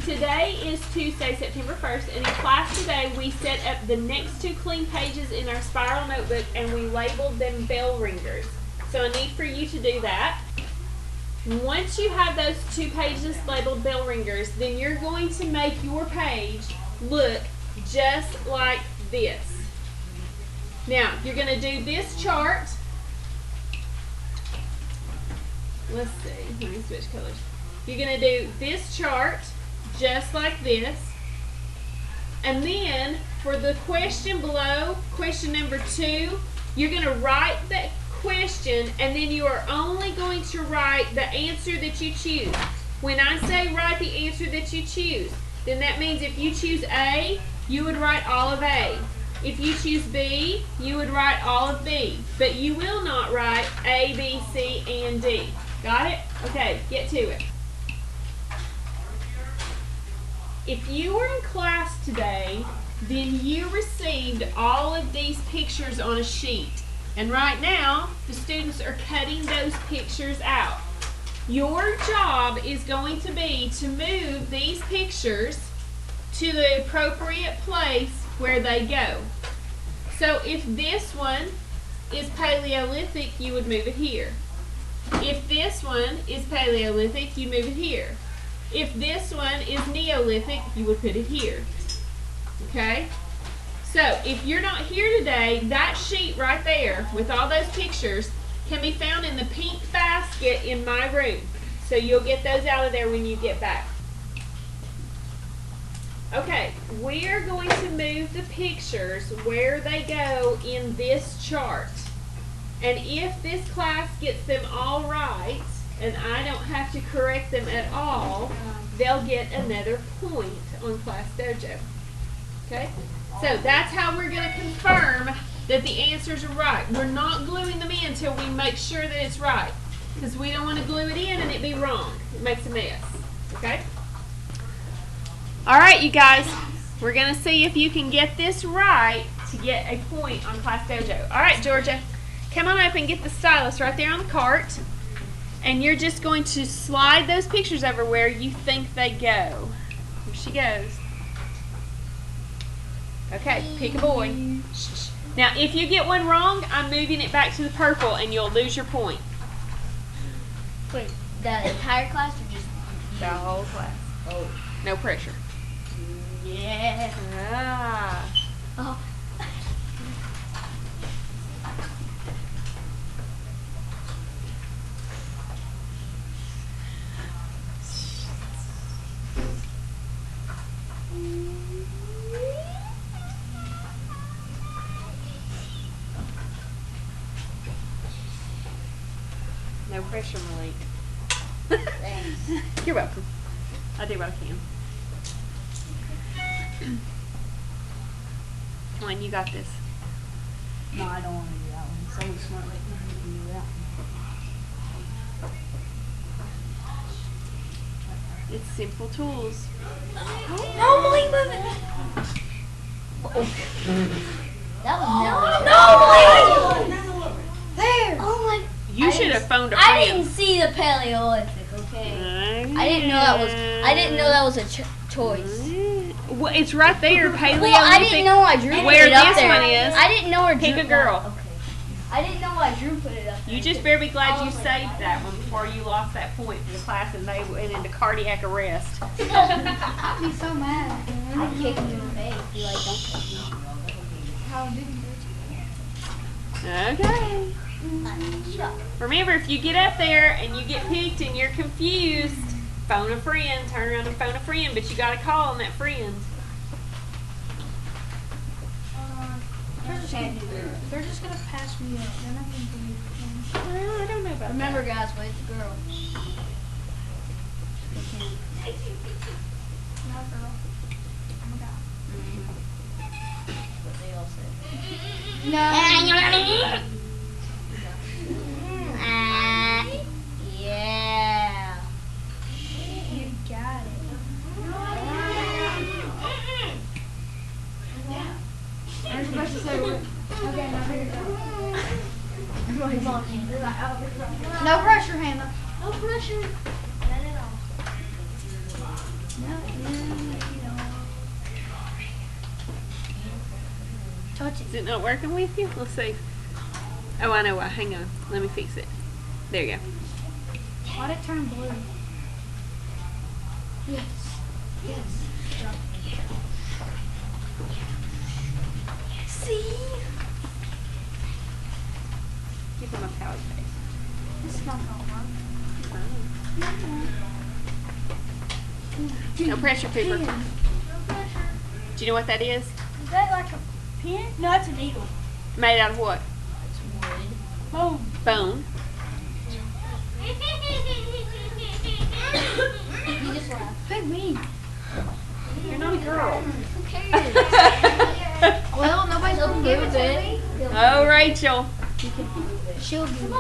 Today is Tuesday, September 1st, and in class today we set up the next 2 clean pages in our spiral notebook and we labeled them bell ringers. So I need for you to do that. Once you have those 2 pages labeled bell ringers, then you're going to make your page look just like this. Now, you're going to do this chart. Let's see, let me switch colors. You're going to do this chart just like this. And then for the question below, question number 2, you're going to write the question and then you are only going to write the answer that you choose. When I say write the answer that you choose, then that means if you choose A, you would write all of A. If you choose B, you would write all of B. But you will not write A, B, C, and D. Got it? Okay, get to it. If you were in class today, then you received all of these pictures on a sheet. And right now, the students are cutting those pictures out. Your job is going to be to move these pictures to the appropriate place where they go. So if this one is Paleolithic, you would move it here. If this one is Paleolithic, you move it here. If this one is Neolithic, you would put it here. Okay? So if you're not here today, that sheet right there with all those pictures can be found in the pink basket in my room. So you'll get those out of there when you get back. Okay, we are going to move the pictures where they go in this chart. And if this class gets them all right, and I don't have to correct them at all, they'll get another point on Class Dojo. Okay? So that's how we're going to confirm that the answers are right. We're not gluing them in until we make sure that it's right. Because we don't want to glue it in and it be wrong. It makes a mess. Okay? Alright, you guys. We're going to see if you can get this right to get a point on Class Dojo. Alright, Georgia. Come on up and get the stylus right there on the cart. And you're just going to slide those pictures over where you think they go. Here she goes. Okay, pick a boy. Now, if you get one wrong, I'm moving it back to the purple and you'll lose your point. Wait, the entire class or just the whole class? Oh. No pressure. Yeah. Ah. Oh. No pressure, Malik. Thanks. You're welcome. I'll do what I can. Come on, you got this. No, I don't want to do that one. Someone's smart like me can do that one. It's simple tools. No, Malik, move it. That was never. No! There. Oh my. You should have phoned a I friend. didn't see the Paleolithic. Okay. I didn't know that was a choice. Well, it's right there, Paleolithic. Well, I didn't know I drew where put it up this there. one is. I didn't know where Pick Drew. a girl. Okay. I didn't know why Drew put it up there. You just better be glad you Oh, saved my God. that one before you lost that point for the class and they went into cardiac arrest. I'd be so mad. I kicked you in the face. You like don't kick me. How did you Okay. Shut. Remember, if you get up there and you get picked and you're confused, phone a friend, turn around and phone a friend, but you got to call on that friend. They're just gonna pass me up. They're not gonna believe it. Well, I don't know about Remember, that. guys, wait the girl. Not girl. I'm a guy. What they all say. No. Yeah. You got it. I was supposed to say what? Okay, now here you go. No pressure, Hannah. No pressure. None at all. No. touch Is it. it not working with you? Let's see. Oh, I know why. Hang on. Let me fix it. There you go. Why did it turn blue? Yes. Yes. See? Give him a power face. This is not gonna work. No pressure, Cooper. Pen. Do you know what that is? Is that like a pen? No, that's a needle. Made out of what? Boom. Bone. You just laugh. Pick me. You're not a girl. Who cares? Well, nobody's gonna give it to me. Oh, Rachel. She'll give it to me.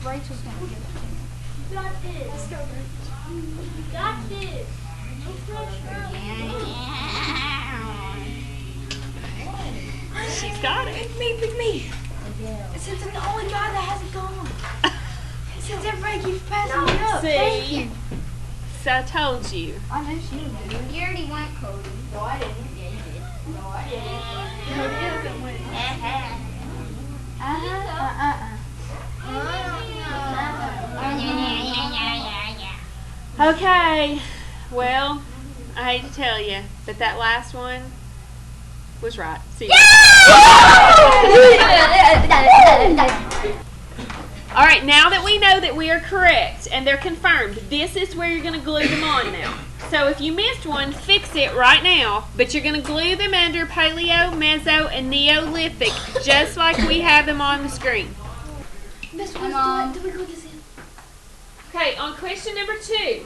Rachel's gonna give it to me. Got this. Got this. No pressure. She's got it. Pick me. Since I'm the only guy that hasn't gone. Since everybody keeps passing me up. See? Thank you. So I told you. I know she did. You already went, Cody. No, I didn't. Yeah, you did. No, I didn't. Cody hasn't went. Okay. Well, I hate to tell you, but that last one was right. See you. All right, now that we know that we are correct and they're confirmed, this is where you're going to glue them on now. So if you missed one, fix it right now, but you're going to glue them under Paleo, Meso, and Neolithic, just like we have them on the screen. Miss, Come on. do we go this in? Okay, on question number 2,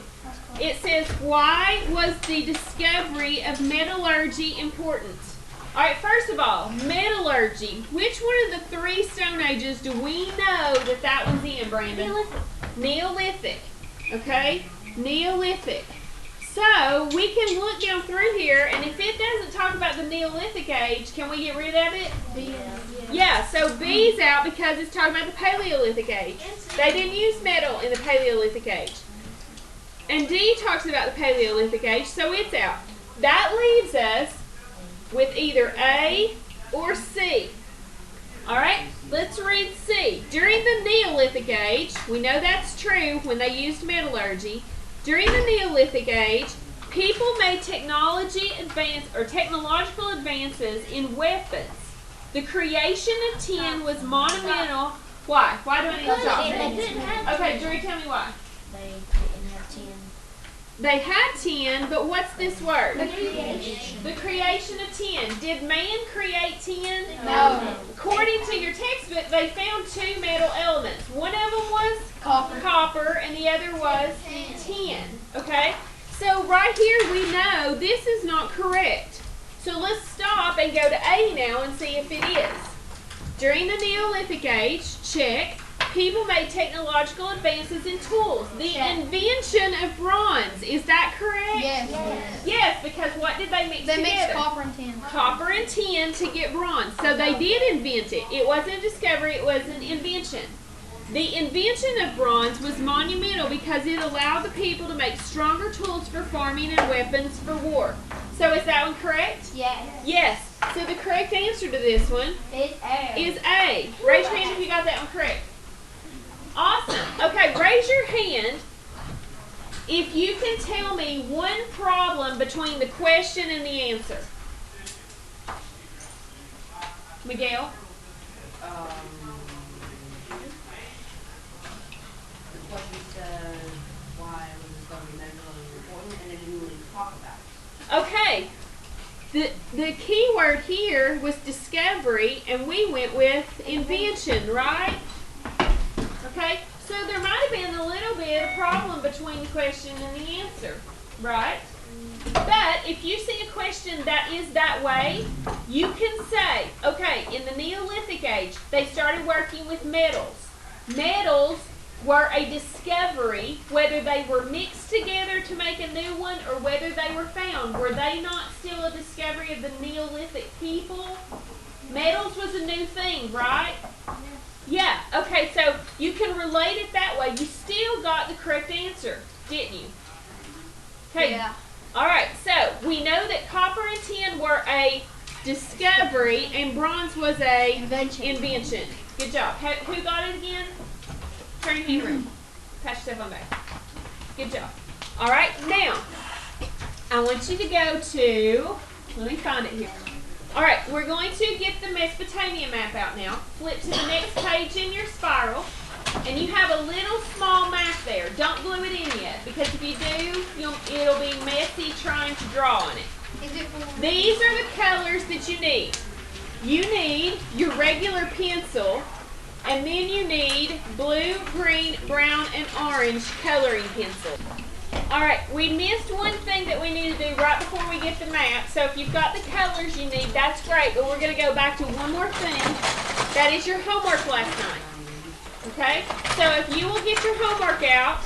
it says, why was the discovery of metallurgy important? All right, first of all, metallurgy. Which one of the 3 Stone Ages do we know that was in, Brandon? Neolithic. Okay? Neolithic. So, we can look down through here, and if it doesn't talk about the Neolithic age, can we get rid of it? Yeah, so B's out because it's talking about the Paleolithic age. They didn't use metal in the Paleolithic age. And D talks about the Paleolithic age, so it's out. That leaves us with either A or C. Alright, let's read C. During the Neolithic age, we know that's true when they used metallurgy. During the Neolithic age, people made technological advances in weapons. The creation of tin was monumental. Why? Why do I need to stop? Okay, Drew, tell me why. They didn't have 10. They had tin, but what's this word? The creation of tin. Did man create tin? No. According to your textbook, they found 2 metal elements. One of them was copper, and the other was tin. Okay? So right here we know this is not correct. So let's stop and go to A now and see if it is. During the Neolithic age, check. People made technological advances in tools. The invention of bronze. Is that correct? Yes. Yes, because what did they mix They together? mixed copper and tin. Copper and tin to get bronze. So they did invent it. It wasn't a discovery, it was an invention. The invention of bronze was monumental because it allowed the people to make stronger tools for farming and weapons for war. So is that one correct? Yes. Yes. So the correct answer to this one It's A. is A. Raise your hand if you got that one correct. Awesome. Okay, raise your hand if you can tell me one problem between the question and the answer. Miguel? The question said why was discovery measurable important, and it didn't really talk about it. Okay. The key word here was discovery, and we went with invention, right? Okay, so there might have been a little bit of problem between the question and the answer, right? But if you see a question that is that way, you can say, okay, in the Neolithic age, they started working with metals. Metals were a discovery, whether they were mixed together to make a new one or whether they were found. Were they not still a discovery of the Neolithic people? Metals was a new thing, right? Yeah, okay, so you can relate it that way. You still got the correct answer, didn't you? Okay. Yeah. All right, so we know that copper and tin were a discovery, and bronze was a Invention. Good job. Who got it again? Turn your hand around. Pat yourself on the back. Good job. All right, now I want you to go to, let me find it here. All right, we're going to get the Mesopotamia map out now. Flip to the next page in your spiral, and you have a little small map there. Don't glue it in yet, because if you do, it'll be messy trying to draw on it. These are the colors that you need. You need your regular pencil, and then you need blue, green, brown, and orange coloring pencil. All right, we missed one thing that we need to do right before we get the map. So if you've got the colors you need, that's great, but we're going to go back to one more thing. That is your homework last night. Okay? So if you will get your homework out,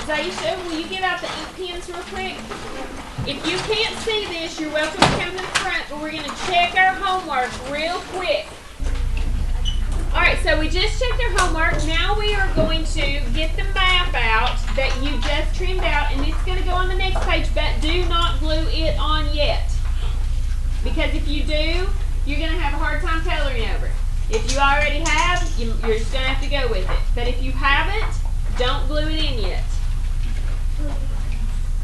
Zaisha, will you get out the ink pens real quick? If you can't see this, you're welcome to come to the front, but we're going to check our homework real quick. Alright, so we just checked our homework. Now we are going to get the map out that you just trimmed out, and it's going to go on the next page, but do not glue it on yet. Because if you do, you're going to have a hard time coloring over it. If you already have, you're just going to have to go with it. But if you haven't, don't glue it in yet.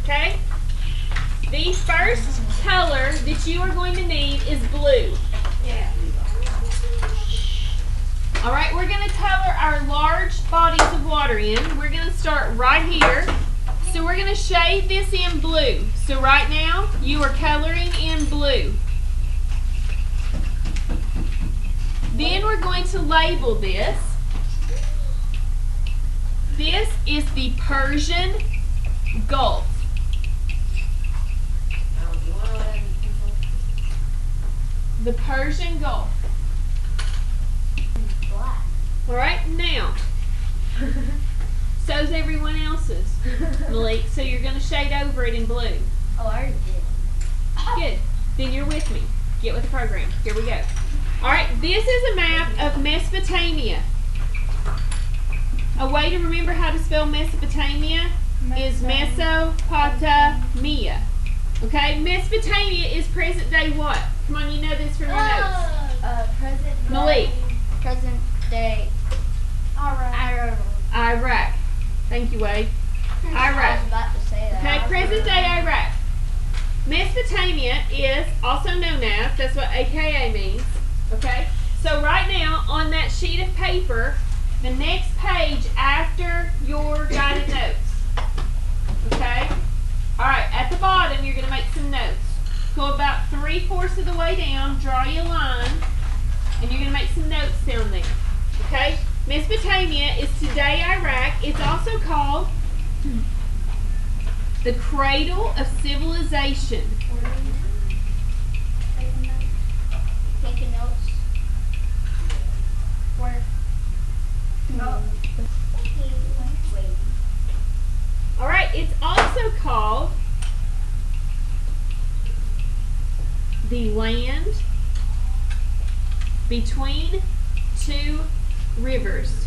Okay? The first color that you are going to need is blue. Yeah. All right, we're going to color our large bodies of water in. We're going to start right here. So we're going to shade this in blue. So right now, you are coloring in blue. Then we're going to label this. This is the Persian Gulf. The Persian Gulf. Black. All right, now, so's everyone else's, Malik. So you're going to shade over it in blue. Oh, I already did. Good. Then you're with me. Get with the program. Here we go. All right, this is a map of Mesopotamia. A way to remember how to spell Mesopotamia is Mesopotamia. Okay, Mesopotamia is present day what? Come on, you know this from your notes. Present Malik. Present day. Iraq. Thank you, Wade. I Iraq. was about to say that. Okay, present day Iraq. Mesopotamia is also known as, that's what AKA means. Okay, so right now on that sheet of paper, the next page after your guided notes. Okay? Alright, at the bottom you're going to make some notes. Go about 3/4 of the way down, draw you a line, and you're going to make some notes down there. Okay? Mesopotamia is today Iraq. It's also called the cradle of civilization. Taking notes. Where? No. All right, it's also called the land between two rivers.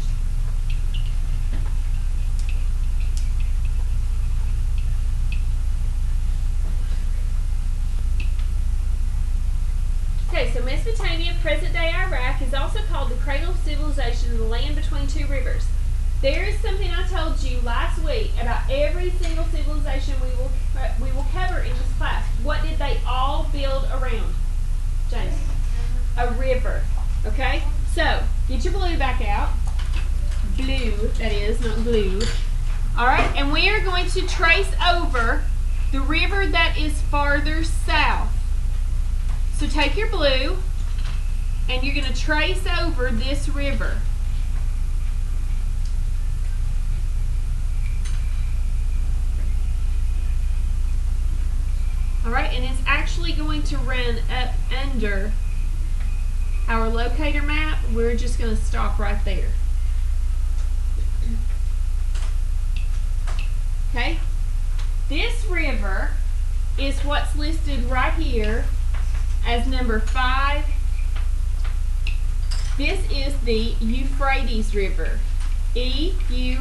Okay, so Mesopotamia, present-day Iraq, is also called the cradle of civilization, the land between two rivers. There is something I told you last week about every single civilization we will cover in this class. What did they all build around? James? A river. Okay? So, get your blue back out. Blue, that is, not glue. Alright, and we are going to trace over the river that is farther south. So take your blue, and you're going to trace over this river. Alright, and it's actually going to run up under our locator map. We're just going to stop right there. Okay? This river is what's listed right here as number 5. This is the Euphrates River. E-U-P-H-R-A-T-E-S.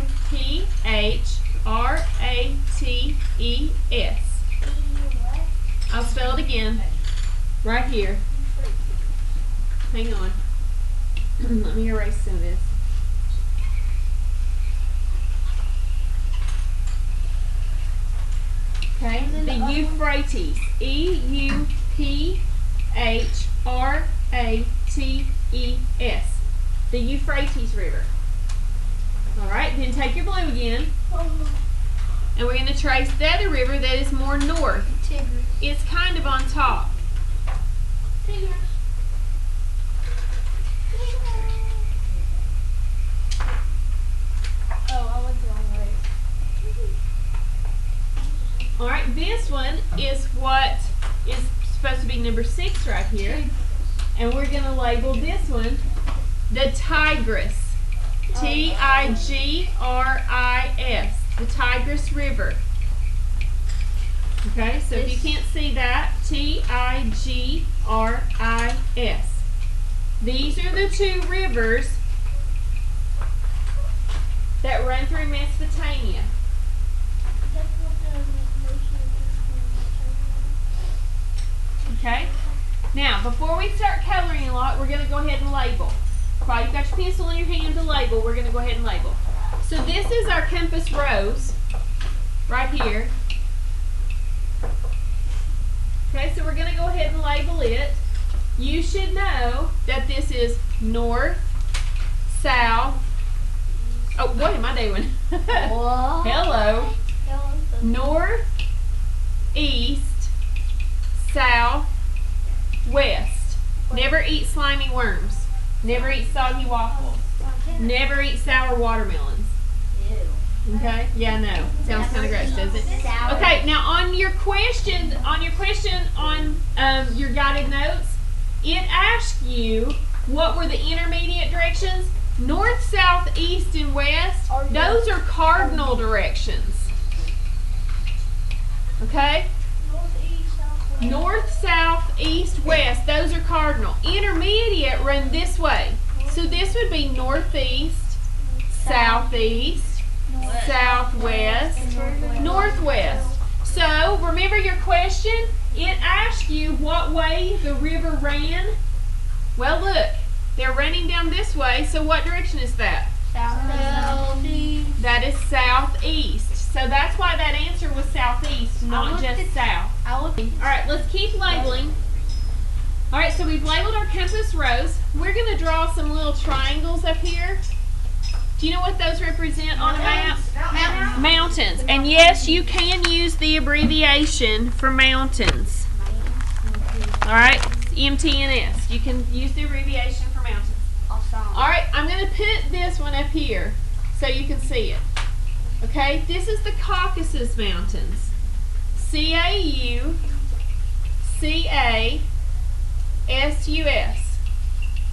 I'll spell it again. Right here. Hang on. Let me erase some of this. Okay, the Euphrates. Euphrates. The Euphrates River. Alright, then take your blue again. And we're going to trace the other river that is more north. Tigris. It's kind of on top. Tigris. Oh, I went the wrong way. Alright, this one is what is supposed to be number 6 right here. And we're going to label this one the Tigris. Tigris. The Tigris River. Okay, so if you can't see that, Tigris. These are the 2 rivers that run through Mesopotamia. Okay? Now, before we start coloring a lot, we're going to go ahead and label. While you've got your pencil in your hand to label, we're going to go ahead and label. So this is our compass rose, right here. Okay, so we're going to go ahead and label it. You should know that this is north, south. Oh, what am I doing? What? Hello. North, east, south, west. Never eat slimy worms. Never eat soggy waffles. Never eat sour watermelons. Okay? Yeah, I know. Sounds kind of gross, does it? Okay, now on your question on your guided notes, it asks you what were the intermediate directions. North, south, east, and west. Those are cardinal directions. Okay? North, south, east, west. Those are cardinal. Intermediate run this way. So this would be northeast, southeast, southwest, northwest. So remember your question? It asked you what way the river ran. Well, look, they're running down this way. So what direction is that? Southeast. That is southeast. So that's why that answer was southeast, not just south. Alright, let's keep labeling. Alright, so we've labeled our compass rose. We're going to draw some little triangles up here. Do you know what those represent on a map? Mountains. And yes, you can use the abbreviation for mountains. Alright, MTNS. You can use the abbreviation for mountains. Alright, I'm going to put this one up here so you can see it. Okay, this is the Caucasus Mountains. C-A-U-C-A-S-U-S.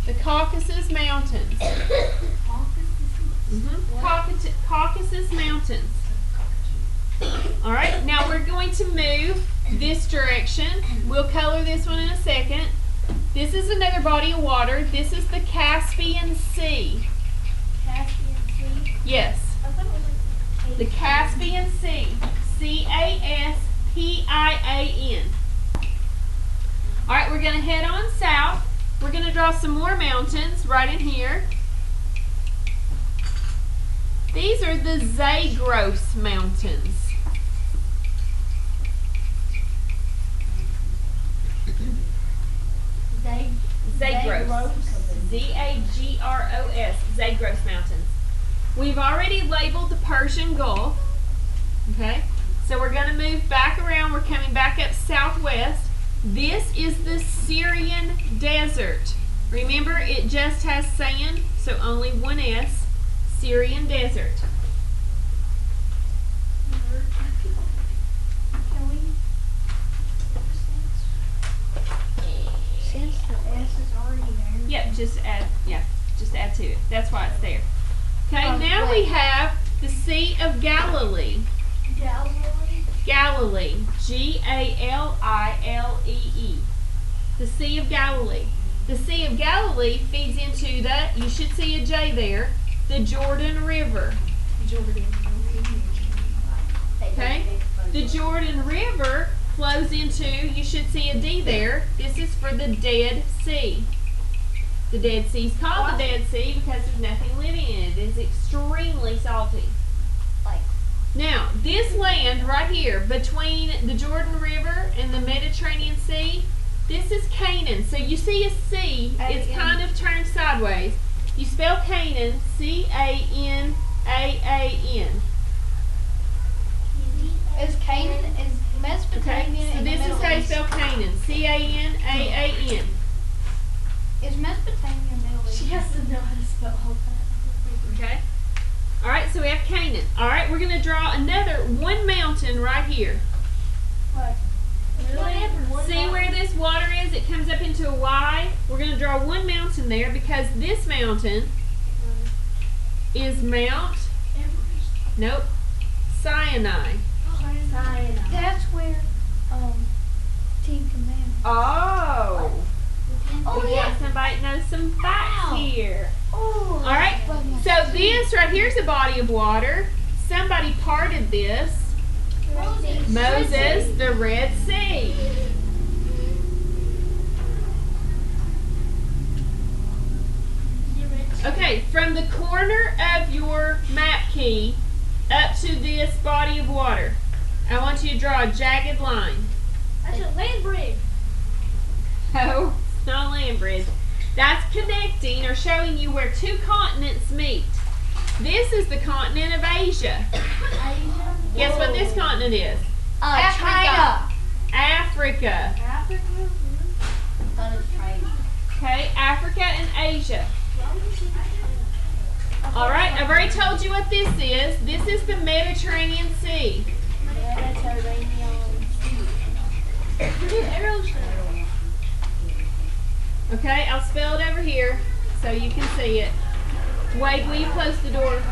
The Caucasus Mountains. Caucasus Mountains. Alright, now we're going to move this direction. We'll color this one in a second. This is another body of water. This is the Caspian Sea. Caspian Sea. Yes. The Caspian Sea. C-A-S-P-I-A-N. Alright, we're going to head on south. We're going to draw some more mountains right in here. These are the Zagros Mountains. Zagros. Z-A-G-R-O-S. Zagros Mountains. We've already labeled the Persian Gulf. Okay, so we're going to move back around. We're coming back up southwest. This is the Syrian Desert. Remember, it just has sand, so only one S. Syrian Desert. Since the S is already there. Yep, just add to it. That's why it's there. Okay, now we have the Sea of Galilee. Galilee. G-A-L-I-L-E-E. The Sea of Galilee. The Sea of Galilee feeds into the, you should see a J there, the Jordan River. Okay? The Jordan River flows into, you should see a D there. This is for the Dead Sea. The Dead Sea is called the Dead Sea because there's nothing living in it. It is extremely salty. Now, this land right here between the Jordan River and the Mediterranean Sea, this is Canaan. So you see a C, it's kind of turned sideways. You spell Canaan, C-A-N-A-A-N. Is Mesopotamia? Okay, so this is how you spell Canaan, C-A-N-A-A-N. Is Mesopotamia Middle East? She has to know how to spell all that. Okay. All right, so we have Canaan. All right, we're going to draw another one mountain right here. See where this water is? It comes up into a Y. We're going to draw one mountain there because this mountain is Mount, nope, Sinai. That's where Ten Commandments. Oh. Oh We got somebody that knows some facts here. Oh. All right, so this right here is a body of water. Somebody parted this. Moses, the Red Sea. Okay, from the corner of your map key up to this body of water, I want you to draw a jagged line. That's a land bridge. No, it's not a land bridge. That's connecting or showing you where two continents meet. This is the continent of Asia. Guess what this continent is? China. Africa. Okay, Africa and Asia. All right, I've already told you what this is. This is the Mediterranean Sea. Okay, I'll spell it over here so you can see it. Wade, will you close the door?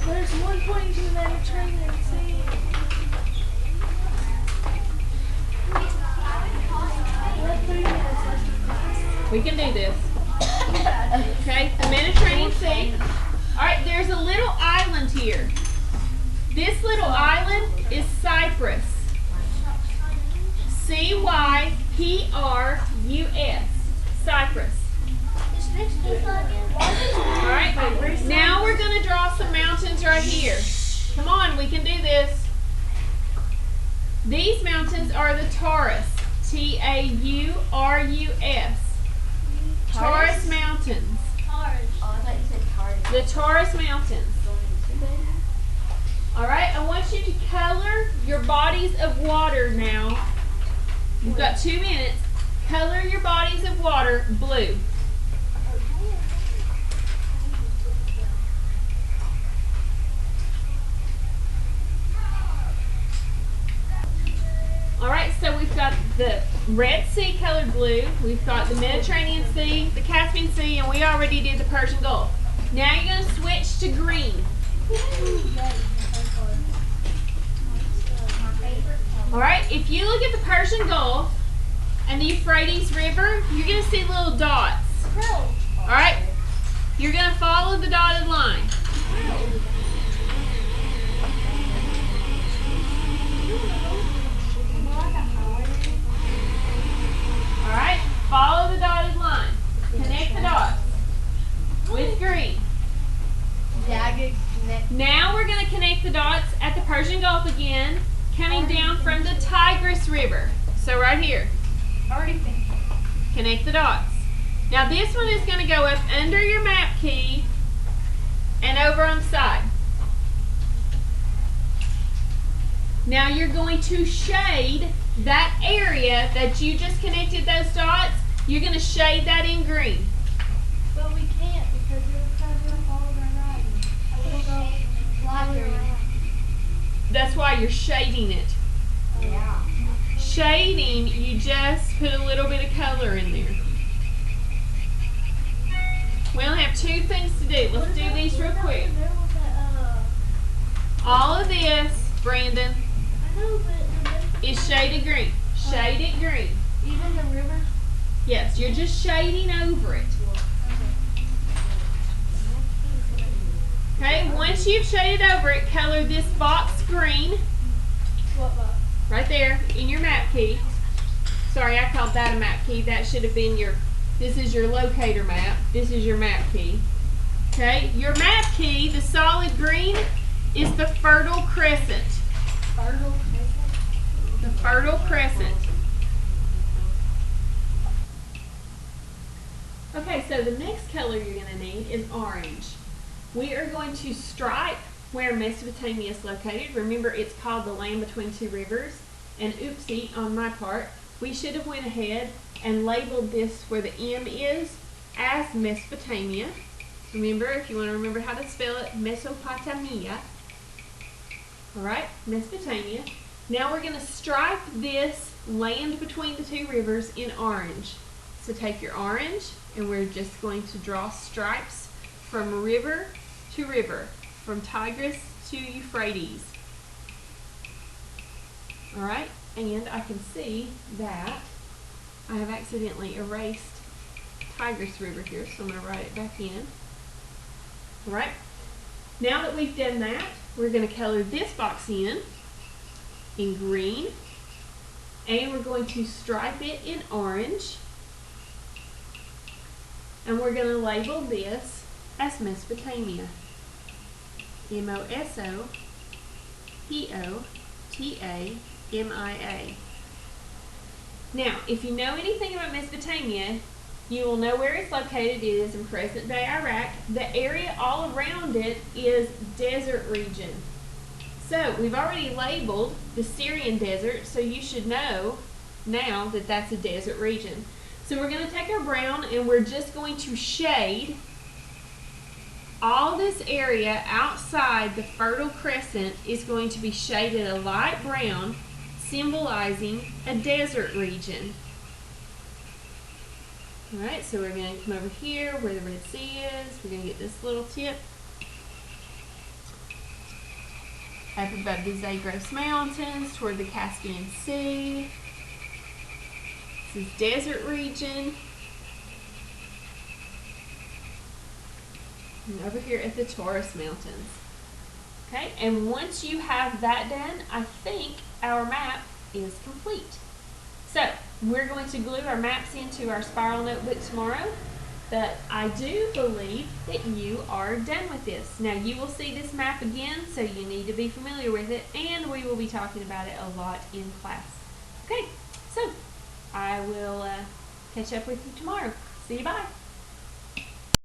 There's one pointing to the Mediterranean Sea. We can do this. Okay, the Mediterranean Sea. All right, there's a little island here. This little island is Cyprus. C-Y-P-R-U-S. Cyprus. All right, now we're going to draw some mountains right here. Come on, we can do this. These mountains are the Taurus. T-A-U-R-U-S. Taurus Mountains. The Taurus Mountains. All right, I want you to color your bodies of water now. You've got 2 minutes. Color your bodies of water blue. All right, so we've got the Red Sea colored blue. We've got the Mediterranean Sea, the Caspian Sea, and we already did the Persian Gulf. Now you're going to switch to green. All right, if you look at the Persian Gulf and the Euphrates River, you're going to see little dots. All right, you're going to follow the dotted line. All right, follow the dotted line. Connect the dots with green. Now we're going to connect the dots at the Persian Gulf again, coming down from the Tigris River. So right here. Connect the dots. Now this one is going to go up under your map key and over on the side. Now you're going to shade that area that you just connected those dots. You're going to shade that in green. But we can't because it'll cover up all of our writing. That's why you're shading it. Yeah. Shading, you just put a little bit of color in there. We only have 2 things to do. Let's do these real quick. All of this, Brandon, is shaded green. Shade it green. Even the river? Yes, you're just shading over it. Okay, once you've shaded over it, color this box green. What box? Right there in your map key. Sorry, I called that a map key. That should have been this is your locator map. This is your map key. Okay, your map key, the solid green, is the Fertile Crescent. Fertile Crescent? The Fertile Crescent. Okay, so the next color you're going to need is orange. We are going to stripe where Mesopotamia is located. Remember, it's called the land between two rivers. And oopsie, on my part, we should have went ahead and labeled this where the M is as Mesopotamia. Remember, if you want to remember how to spell it, Mesopotamia. Alright, Mesopotamia. Now we're going to stripe this land between the two rivers in orange. So take your orange, and we're just going to draw stripes from river to river, from Tigris to Euphrates. Alright, and I can see that I have accidentally erased Tigris River here, so I'm going to write it back in. Alright, now that we've done that, we're going to color this box in green, and we're going to stripe it in orange, and we're going to label this as Mesopotamia. Mesopotamia. Now, if you know anything about Mesopotamia, you will know where it's located. It is in present-day Iraq. The area all around it is desert region. So, we've already labeled the Syrian desert, so you should know now that that's a desert region. So we're going to take our brown and we're just going to shade all this area outside the Fertile Crescent is going to be shaded a light brown, symbolizing a desert region. Alright, so we're going to come over here where the Red Sea is. We're going to get this little tip up above the Zagros Mountains toward the Caspian Sea. This is desert region. And over here at the Taurus Mountains. Okay, and once you have that done, I think our map is complete. So, we're going to glue our maps into our spiral notebook tomorrow, but I do believe that you are done with this. Now, you will see this map again, so you need to be familiar with it, and we will be talking about it a lot in class. Okay, so I will catch up with you tomorrow. See you, bye.